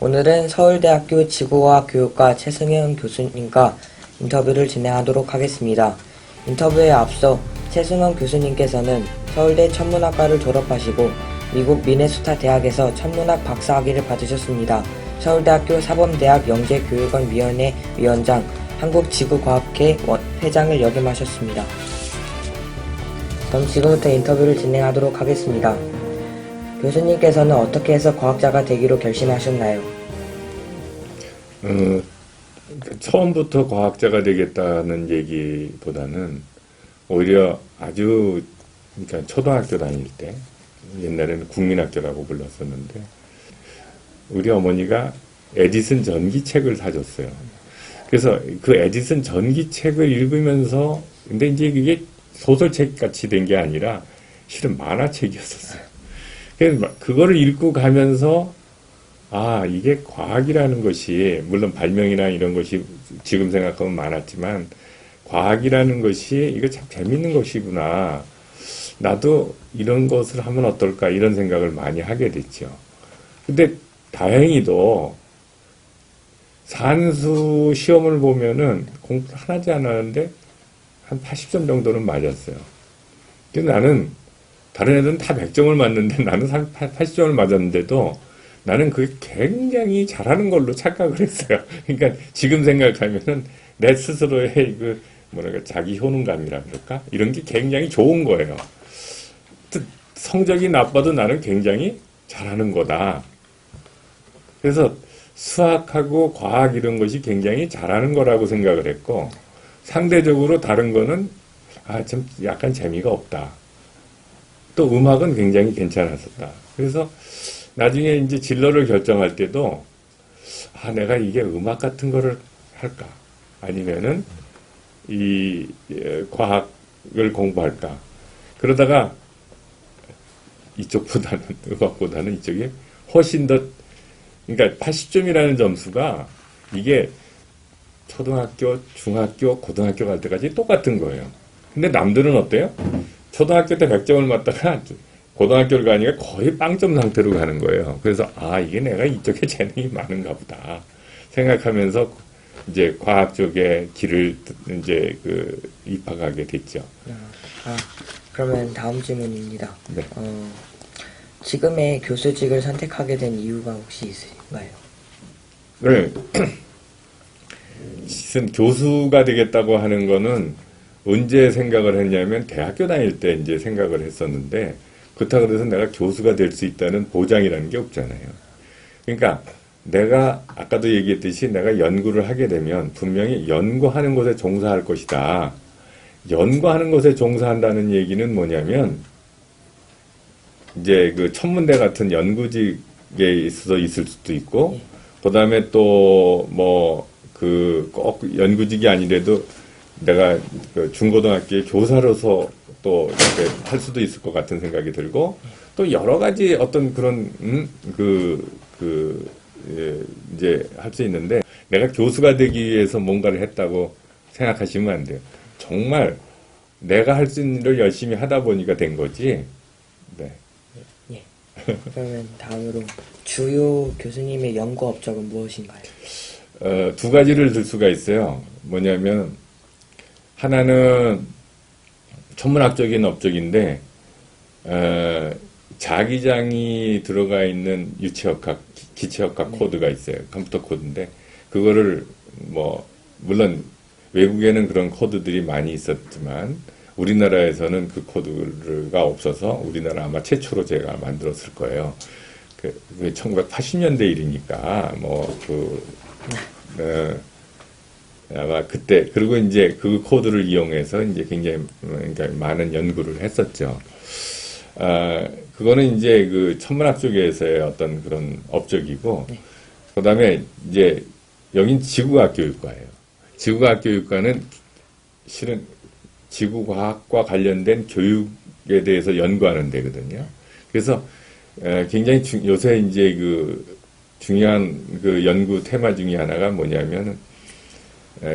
오늘은 서울대학교 지구과학 교육과 최승현 교수님과 인터뷰를 진행하도록 하겠습니다. 인터뷰에 앞서 최승현 교수님께서는 서울대 천문학과를 졸업하시고 미국 미네소타 대학에서 천문학 박사학위를 받으셨습니다. 서울대학교 사범대학 영재교육원위원회 위원장, 한국지구과학회 회장을 역임하셨습니다. 그럼 지금부터 인터뷰를 진행하도록 하겠습니다. 교수님께서는 어떻게 해서 과학자가 되기로 결심하셨나요? 처음부터 과학자가 되겠다는 얘기보다는 오히려 아주, 그러니까 초등학교 다닐 때, 옛날에는 국민학교라고 불렀었는데, 우리 어머니가 에디슨 전기책을 사줬어요. 그래서 그 에디슨 전기책을 읽으면서, 근데 이제 그게 소설책 같이 된 게 아니라 실은 만화책이었었어요. 그래서 그거를 읽고 가면서, 아, 이게 과학이라는 것이, 물론 발명이나 이런 것이 지금 생각하면 많았지만, 과학이라는 것이 이거 참 재밌는 것이구나. 나도 이런 것을 하면 어떨까, 이런 생각을 많이 하게 됐죠. 근데 다행히도 산수 시험을 보면은 공부 하나지 않았는데 한 80점 정도는 맞았어요. 근데 나는 다른 애들은 다 100점을 맞는데 나는 80점을 맞았는데도 나는 그게 굉장히 잘하는 걸로 착각을 했어요. 그러니까 지금 생각하면은 내 스스로의 그 뭐랄까 자기 효능감이라 그럴까? 이런 게 굉장히 좋은 거예요. 성적이 나빠도 나는 굉장히 잘하는 거다. 그래서 수학하고 과학 이런 것이 굉장히 잘하는 거라고 생각을 했고, 상대적으로 다른 거는 좀 약간 재미가 없다. 또 음악은 굉장히 괜찮았었다. 그래서 나중에 이제 진로를 결정할 때도 내가 이게 음악 같은 거를 할까? 아니면은 이 과학을 공부할까? 그러다가 이쪽보다는 음악보다는 이쪽이 훨씬 더, 그러니까 80점이라는 점수가 이게 초등학교, 중학교, 고등학교 갈 때까지 똑같은 거예요. 근데 남들은 어때요? 초등학교 때 100점을 맞다가 고등학교를 가니까 거의 빵점 상태로 가는 거예요. 그래서 이게 내가 이쪽에 재능이 많은가 보다 생각하면서 이제 과학 쪽에 길을 이제 입학하게 됐죠. 그러면 다음 질문입니다. 네. 지금의 교수직을 선택하게 된 이유가 혹시 있으신가요? 네. 교수가 되겠다고 하는 거는 언제 생각을 했냐면 대학교 다닐 때 이제 생각을 했었는데, 그렇다고 해서 내가 교수가 될 수 있다는 보장이라는 게 없잖아요. 그러니까 내가 아까도 얘기했듯이 내가 연구를 하게 되면 분명히 연구하는 것에 종사할 것이다. 연구하는 것에 종사한다는 얘기는 뭐냐면 이제 그 천문대 같은 연구직에 있을 수도 있고, 그 다음에 또 뭐 꼭 연구직이 아니래도 내가 그 중고등학교의 교사로서 또 이렇게 할 수도 있을 것 같은 생각이 들고, 또 여러 가지 어떤 그런 이제 할 수 있는데, 내가 교수가 되기 위해서 뭔가를 했다고 생각하시면 안 돼요. 정말 내가 할 수 있는 일을 열심히 하다 보니까 된 거지. 네. 예. 그러면 다음으로 주요 교수님의 연구 업적은 무엇인가요? 두 가지를 들 수가 있어요. 뭐냐면 하나는 천문학적인 업적인데, 자기장이 들어가 있는 유체역학, 기체역학 코드가 있어요. 컴퓨터 코드인데, 그거를 물론 외국에는 그런 코드들이 많이 있었지만, 우리나라에서는 그 코드가 없어서 우리나라 아마 최초로 제가 만들었을 거예요. 1980년대 일이니까, 아마 그때, 그리고 이제 그 코드를 이용해서 이제 굉장히 많은 연구를 했었죠. 그거는 이제 그 천문학 쪽에서의 어떤 그런 업적이고, 그 다음에 이제 여긴 지구과학 교육과예요. 지구과학 교육과는 실은 지구과학과 관련된 교육에 대해서 연구하는 데거든요. 그래서 굉장히 요새 이제 중요한 연구 테마 중에 하나가 뭐냐면,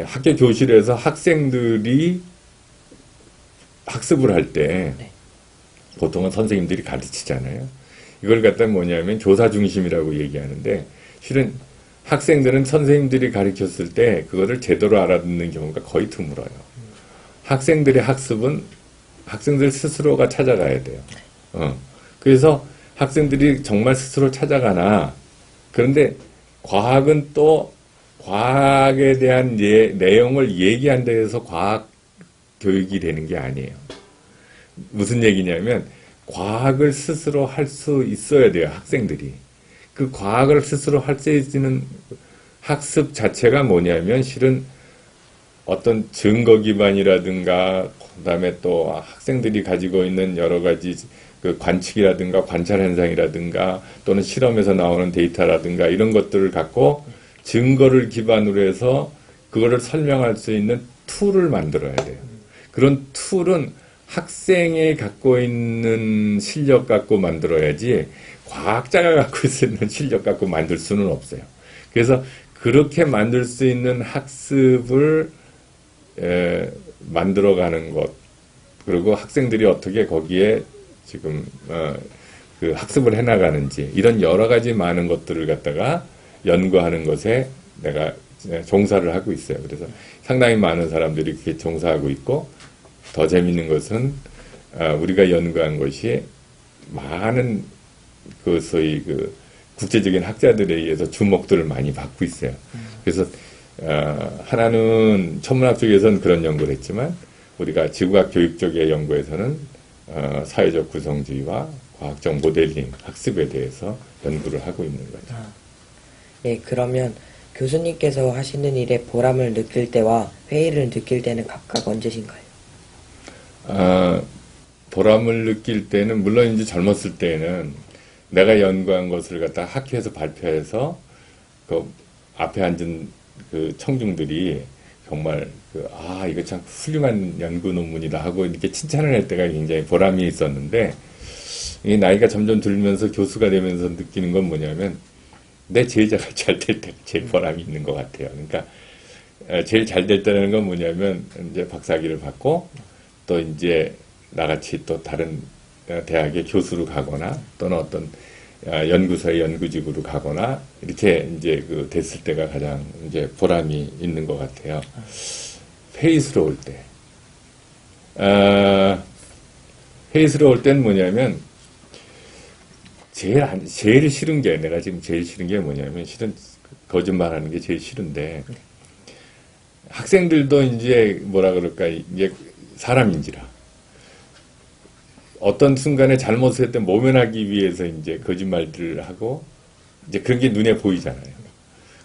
학교 교실에서 학생들이 학습을 할 때 보통은 선생님들이 가르치잖아요. 이걸 갖다 뭐냐면 교사 중심이라고 얘기하는데, 실은 학생들은 선생님들이 가르쳤을 때 그거를 제대로 알아듣는 경우가 거의 드물어요. 학생들의 학습은 학생들 스스로가 찾아가야 돼요. 그래서 학생들이 정말 스스로 찾아가나, 그런데 과학은 또 과학에 대한 내용을 얘기한다 해서 과학 교육이 되는 게 아니에요. 무슨 얘기냐면 과학을 스스로 할 수 있어야 돼요, 학생들이. 그 과학을 스스로 할 수 있는 학습 자체가 뭐냐면 실은 어떤 증거 기반이라든가 그다음에 또 학생들이 가지고 있는 여러 가지 그 관측이라든가 관찰 현상이라든가 또는 실험에서 나오는 데이터라든가 이런 것들을 갖고 증거를 기반으로 해서 그거를 설명할 수 있는 툴을 만들어야 돼요. 그런 툴은 학생이 갖고 있는 실력 갖고 만들어야지 과학자가 갖고 있는 실력 갖고 만들 수는 없어요. 그래서 그렇게 만들 수 있는 학습을 만들어가는 것, 그리고 학생들이 어떻게 거기에 지금 그 학습을 해나가는지 이런 여러 가지 많은 것들을 갖다가 연구하는 것에 내가 종사를 하고 있어요. 그래서 상당히 많은 사람들이 그렇게 종사하고 있고, 더 재밌는 것은 우리가 연구한 것이 많은 그 소위 그 국제적인 학자들에 의해서 주목들을 많이 받고 있어요. 그래서 하나는 천문학 쪽에서는 그런 연구를 했지만 우리가 지구학 교육 쪽의 연구에서는 사회적 구성주의와 과학적 모델링 학습에 대해서 연구를 하고 있는 거죠. 예, 그러면 교수님께서 하시는 일에 보람을 느낄 때와 회의를 느낄 때는 각각 언제신가요? 보람을 느낄 때는 물론 이제 젊었을 때는 내가 연구한 것을 갖다 학회에서 발표해서 그 앞에 앉은 그 청중들이 정말 이거 참 훌륭한 연구 논문이다 하고 이렇게 칭찬을 할 때가 굉장히 보람이 있었는데, 이 나이가 점점 들면서 교수가 되면서 느끼는 건 뭐냐면 내 제자가 잘 될 때 제일 보람이 있는 것 같아요. 그러니까 제일 잘 될 때라는 건 뭐냐면 이제 박사학위를 받고 또 이제 나같이 또 다른 대학의 교수로 가거나 또는 어떤 연구소의 연구직으로 가거나 이렇게 이제 그 됐을 때가 가장 이제 보람이 있는 것 같아요. 회의스러울 때. 회의스러울 땐 뭐냐면 제일 싫은 게, 내가 지금 제일 싫은 게 뭐냐면 실은 거짓말하는 게 제일 싫은데, 학생들도 이제 뭐라 그럴까, 이제 사람인지라 어떤 순간에 잘못을 했던 모면하기 위해서 이제 거짓말들을 하고 이제 그런 게 눈에 보이잖아요.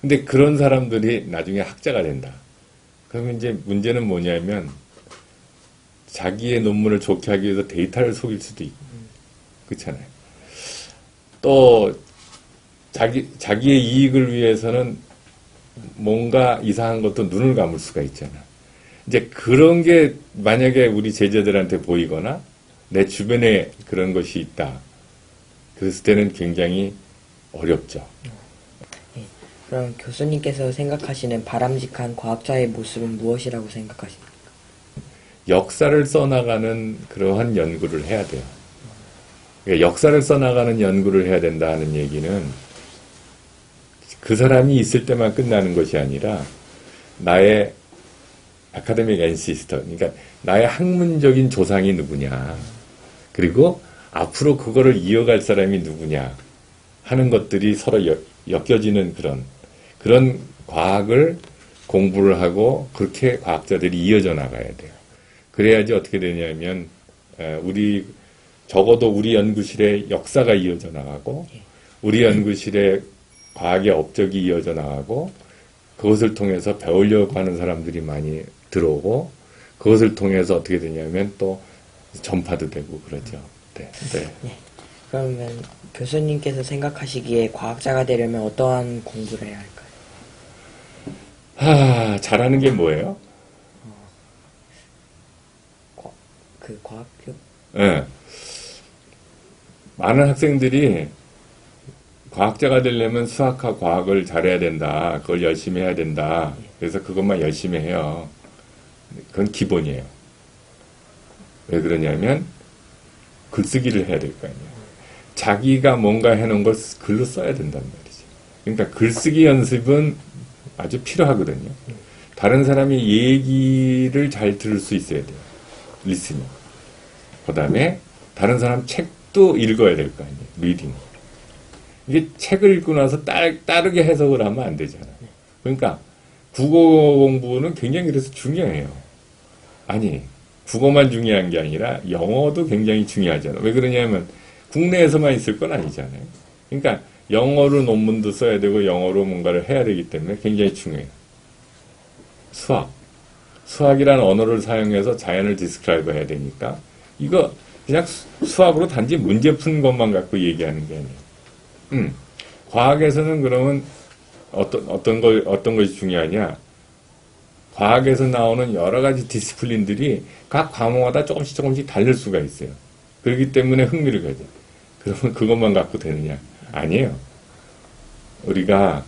근데 그런 사람들이 나중에 학자가 된다. 그러면 이제 문제는 뭐냐면 자기의 논문을 좋게 하기 위해서 데이터를 속일 수도 있고, 그렇잖아요. 또 자기의 이익을 위해서는 뭔가 이상한 것도 눈을 감을 수가 있잖아. 이제 그런 게 만약에 우리 제자들한테 보이거나 내 주변에 그런 것이 있다. 그랬을 때는 굉장히 어렵죠. 그럼 교수님께서 생각하시는 바람직한 과학자의 모습은 무엇이라고 생각하십니까? 역사를 써나가는 그러한 연구를 해야 돼요. 그러니까 역사를 써나가는 연구를 해야 된다는 얘기는 그 사람이 있을 때만 끝나는 것이 아니라 나의 아카데믹 앤시스터, 그러니까 나의 학문적인 조상이 누구냐, 그리고 앞으로 그거를 이어갈 사람이 누구냐 하는 것들이 서로 엮여지는 그런 과학을 공부를 하고 그렇게 과학자들이 이어져 나가야 돼요. 그래야지 어떻게 되냐면 적어도 우리 연구실의 역사가 이어져 나가고 우리 연구실의 과학의 업적이 이어져 나가고 그것을 통해서 배우려고 하는 사람들이 많이 들어오고 그것을 통해서 어떻게 되냐면 또 전파도 되고 그러죠. 네. 네. 그러면 교수님께서 생각하시기에 과학자가 되려면 어떠한 공부를 해야 할까요? 잘하는 게 뭐예요? 과학교? 네. 많은 학생들이 과학자가 되려면 수학과 과학을 잘해야 된다. 그걸 열심히 해야 된다. 그래서 그것만 열심히 해요. 그건 기본이에요. 왜 그러냐면 글쓰기를 해야 될 거 아니에요. 자기가 뭔가 해놓은 걸 글로 써야 된단 말이죠. 그러니까 글쓰기 연습은 아주 필요하거든요. 다른 사람이 얘기를 잘 들을 수 있어야 돼요. 리스닝. 그 다음에 다른 사람 책도 읽어야 될 거 아니에요. 리딩. 이게 책을 읽고 나서 따르게 해석을 하면 안 되잖아요. 그러니까 국어 공부는 굉장히 그래서 중요해요. 아니, 국어만 중요한 게 아니라 영어도 굉장히 중요하잖아요. 왜 그러냐면 국내에서만 있을 건 아니잖아요. 그러니까 영어로 논문도 써야 되고 영어로 뭔가를 해야 되기 때문에 굉장히 중요해요. 수학이라는 언어를 사용해서 자연을 디스크라이브 해야 되니까 이거 그냥 수학으로 단지 문제 푸는 것만 갖고 얘기하는 게 아니에요. 과학에서는 그러면 어떤 것이 중요하냐? 과학에서 나오는 여러 가지 디스플린들이 각 과목마다 조금씩 다를 수가 있어요. 그렇기 때문에 흥미를 가져요. 그러면 그것만 갖고 되느냐? 아니에요. 우리가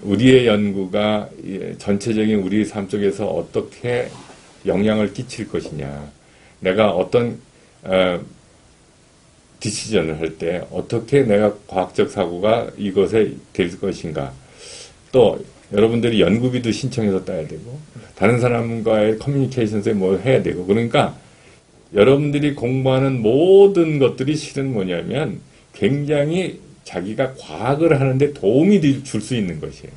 우리의 연구가 전체적인 우리 삶 속에서 어떻게 영향을 끼칠 것이냐. 내가 어떤 디시전을 할 때 어떻게 내가 과학적 사고가 이것에 될 것인가. 또 여러분들이 연구비도 신청해서 따야 되고 다른 사람과의 커뮤니케이션에 뭐 해야 되고 그러니까 여러분들이 공부하는 모든 것들이 실은 뭐냐면 굉장히 자기가 과학을 하는데 도움이 줄 수 있는 것이에요.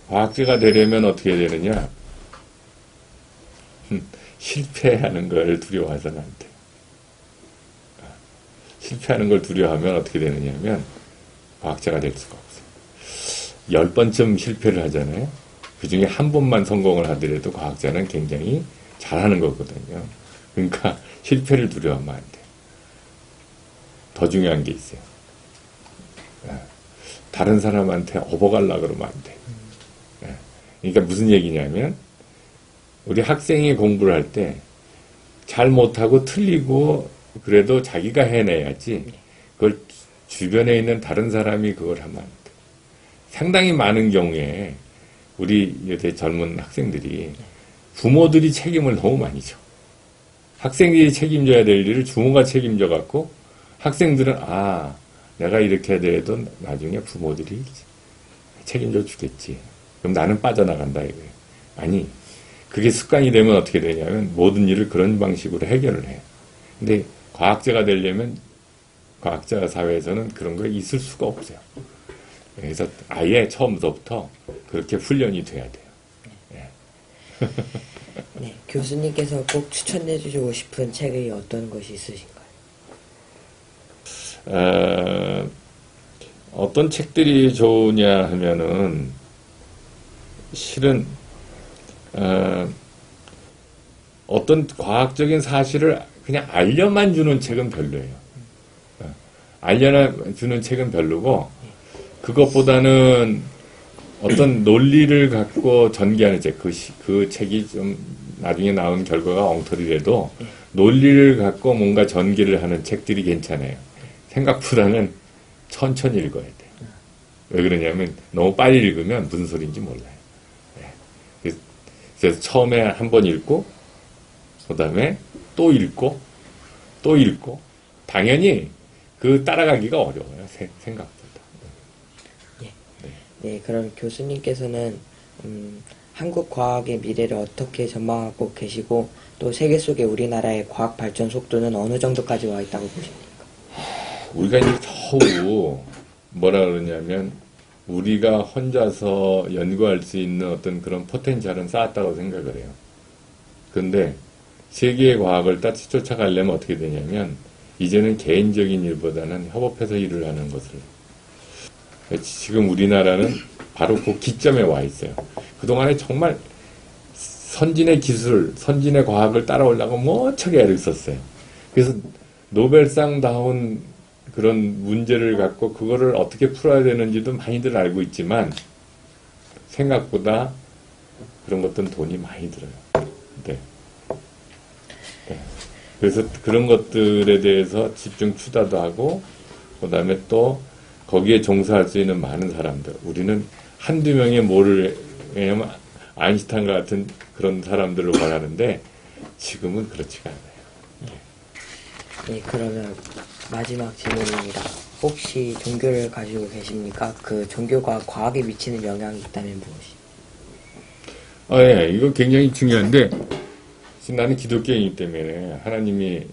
과학자가 되려면 어떻게 되느냐? 실패하는 걸 두려워해서는 안 돼. 실패하는 걸 두려워하면 어떻게 되느냐면 과학자가 될 수가 없어요. 10번쯤 실패를 하잖아요. 그 중에 한 번만 성공을 하더라도 과학자는 굉장히 잘하는 거거든요. 그러니까 실패를 두려워하면 안 돼요. 더 중요한 게 있어요. 다른 사람한테 업어가려고 그러면 안 돼. 그러니까 무슨 얘기냐면 우리 학생이 공부를 할 때 잘 못하고 틀리고 그래도 자기가 해내야지 그걸 주변에 있는 다른 사람이 그걸 하면 안 돼. 상당히 많은 경우에 우리 요새 젊은 학생들이 부모들이 책임을 너무 많이 져. 학생들이 책임져야 될 일을 부모가 책임져 갖고 학생들은 내가 이렇게 하더라도 나중에 부모들이 책임져 주겠지. 그럼 나는 빠져나간다 이거예요. 아니, 그게 습관이 되면 어떻게 되냐면 모든 일을 그런 방식으로 해결을 해요. 근데 과학자가 되려면 과학자 사회에서는 그런 거 있을 수가 없어요. 그래서 아예 처음부터 그렇게 훈련이 돼야 돼요. 네. 네, 교수님께서 꼭 추천해 주시고 싶은 책이 어떤 것이 있으신가요? 어떤 책들이 좋으냐 하면은 실은 어떤 과학적인 사실을 그냥 알려만 주는 책은 별로예요. 알려주는 책은 별로고 그것보다는 어떤 논리를 갖고 전개하는 책, 그 책이 좀 나중에 나온 결과가 엉터리라도 논리를 갖고 뭔가 전개를 하는 책들이 괜찮아요. 생각보다는 천천히 읽어야 돼요. 왜 그러냐면 너무 빨리 읽으면 무슨 소리인지 몰라요. 그래서 처음에 한 번 읽고 그 다음에 또 읽고 또 읽고 당연히 그 따라가기가 어려워요. 생각보다. 네, 그럼 교수님께서는 한국 과학의 미래를 어떻게 전망하고 계시고 또 세계 속의 우리나라의 과학 발전 속도는 어느 정도까지 와 있다고 보십니까? 우리가 이제 겨우 뭐라 그러냐면 우리가 혼자서 연구할 수 있는 어떤 그런 포텐셜은 쌓았다고 생각을 해요. 그런데 세계의 과학을 따뜻 쫓아가려면 어떻게 되냐면 이제는 개인적인 일보다는 협업해서 일을 하는 것을 지금 우리나라는 바로 그 기점에 와 있어요. 그동안에 정말 선진의 기술, 선진의 과학을 따라오려고 멋지게 애를 썼어요. 그래서 노벨상다운 그런 문제를 갖고 그거를 어떻게 풀어야 되는지도 많이들 알고 있지만 생각보다 그런 것들은 돈이 많이 들어요. 네. 그래서 그런 것들에 대해서 집중 투자도 하고 그 다음에 또 거기에 종사할 수 있는 많은 사람들. 우리는 한두 명의 왜냐면 아인슈타인 같은 그런 사람들을 원하는데 지금은 그렇지가 않아요. 네, 그러면 마지막 질문입니다. 혹시 종교를 가지고 계십니까? 그 종교가 과학에 미치는 영향이 있다면 무엇이? 예, 이거 굉장히 중요한데, 지금 나는 기독교인이기 때문에 하나님이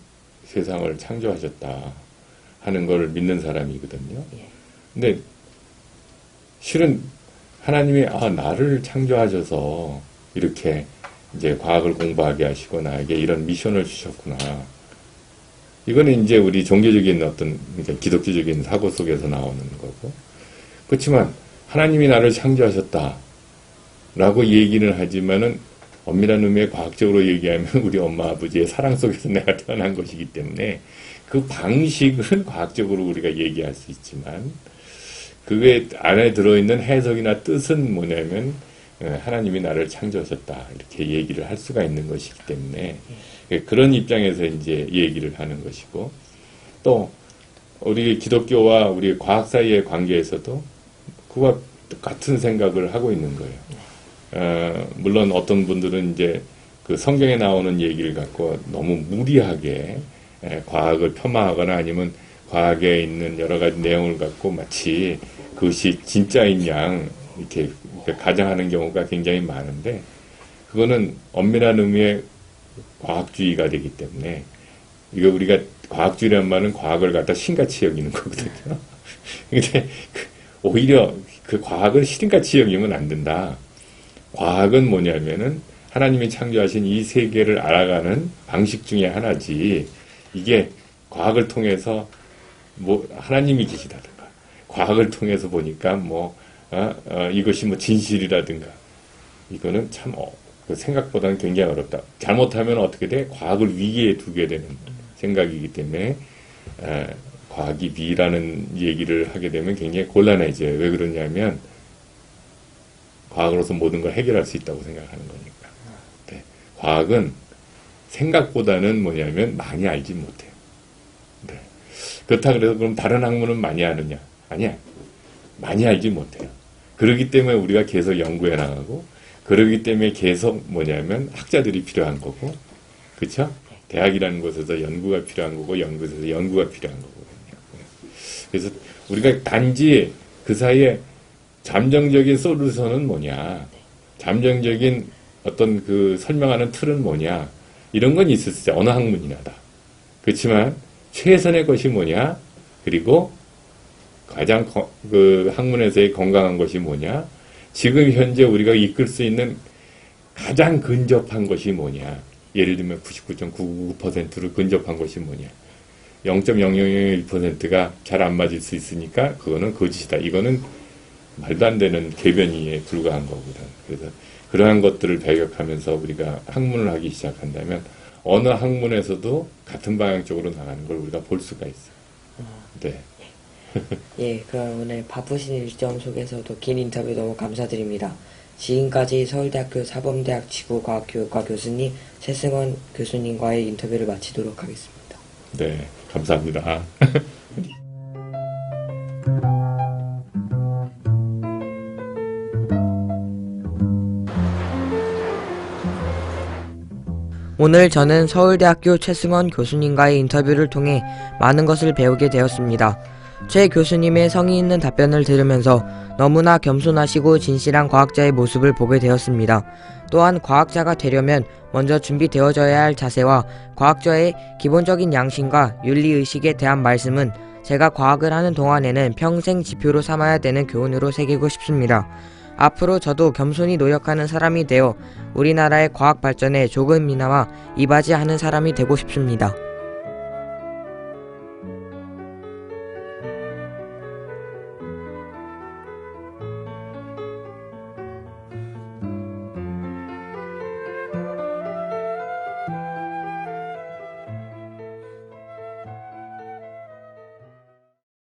세상을 창조하셨다 하는 걸 믿는 사람이거든요. 예. 근데 실은 하나님이 나를 창조하셔서 이렇게 이제 과학을 공부하게 하시고 나에게 이런 미션을 주셨구나. 이거는 이제 우리 종교적인 어떤 그러니까 기독교적인 사고 속에서 나오는 거고. 그렇지만 하나님이 나를 창조하셨다 라고 얘기는 하지만은 엄밀한 의미의 과학적으로 얘기하면 우리 엄마 아버지의 사랑 속에서 내가 태어난 것이기 때문에 그 방식은 과학적으로 우리가 얘기할 수 있지만 그게 안에 들어있는 해석이나 뜻은 뭐냐면 하나님이 나를 창조하셨다 이렇게 얘기를 할 수가 있는 것이기 때문에 그런 입장에서 이제 얘기를 하는 것이고 또 우리 기독교와 우리 과학 사이의 관계에서도 그와 같은 생각을 하고 있는 거예요. 물론 어떤 분들은 이제 그 성경에 나오는 얘기를 갖고 너무 무리하게 과학을 폄하하거나 아니면 과학에 있는 여러 가지 내용을 갖고 마치 그것이 진짜인 양 이렇게 가정하는 경우가 굉장히 많은데 그거는 엄밀한 의미의 과학주의가 되기 때문에 이거 우리가 과학주의라는 말은 과학을 갖다 신같이 여기는 거거든요. 근데 오히려 그 과학을 신같이 여기면 안 된다. 과학은 뭐냐면은 하나님이 창조하신 이 세계를 알아가는 방식 중에 하나지 이게 과학을 통해서 뭐 하나님이 계시다든가 과학을 통해서 보니까 뭐 이것이 뭐 진실이라든가 이거는 참 생각보다는 굉장히 어렵다. 잘못하면 어떻게 돼? 과학을 위기에 두게 되는 생각이기 때문에 과학이 미라는 얘기를 하게 되면 굉장히 곤란해져요. 왜 그러냐면 과학으로서 모든 걸 해결할 수 있다고 생각하는 거니까. 네. 과학은 생각보다는 뭐냐면 많이 알지 못해요. 네. 그렇다 그래서 그럼 다른 학문은 많이 아느냐? 아니야. 많이 알지 못해요. 그렇기 때문에 우리가 계속 연구해 나가고 그러기 때문에 계속 뭐냐면 학자들이 필요한 거고 그렇죠? 대학이라는 곳에서 연구가 필요한 거고 연구소에서 연구가 필요한 거거든요. 그래서 우리가 단지 그 사이에 잠정적인 솔루션은 뭐냐 잠정적인 어떤 그 설명하는 틀은 뭐냐 이런 건 있을 수 있어요. 어느 학문이나 다. 그렇지만 최선의 것이 뭐냐 그리고 가장 그 학문에서의 건강한 것이 뭐냐 지금 현재 우리가 이끌 수 있는 가장 근접한 것이 뭐냐 예를 들면 99.999%로 근접한 것이 뭐냐 0.0001%가 잘 안 맞을 수 있으니까 그거는 거짓이다. 이거는 말도 안 되는 궤변이에 불과한 거거든. 그래서 그러한 것들을 배격하면서 우리가 학문을 하기 시작한다면 어느 학문에서도 같은 방향 쪽으로 나가는 걸 우리가 볼 수가 있어요. 네. 예, 그럼 오늘 바쁘신 일정 속에서도 긴 인터뷰 너무 감사드립니다. 지금까지 서울대학교 사범대학 지구과학교육과 교수님 최승원 교수님과의 인터뷰를 마치도록 하겠습니다. 네, 감사합니다. 오늘 저는 서울대학교 최승원 교수님과의 인터뷰를 통해 많은 것을 배우게 되었습니다. 최 교수님의 성의 있는 답변을 들으면서 너무나 겸손하시고 진실한 과학자의 모습을 보게 되었습니다. 또한 과학자가 되려면 먼저 준비되어져야 할 자세와 과학자의 기본적인 양심과 윤리의식에 대한 말씀은 제가 과학을 하는 동안에는 평생 지표로 삼아야 되는 교훈으로 새기고 싶습니다. 앞으로 저도 겸손히 노력하는 사람이 되어 우리나라의 과학 발전에 조금이나마 이바지하는 사람이 되고 싶습니다.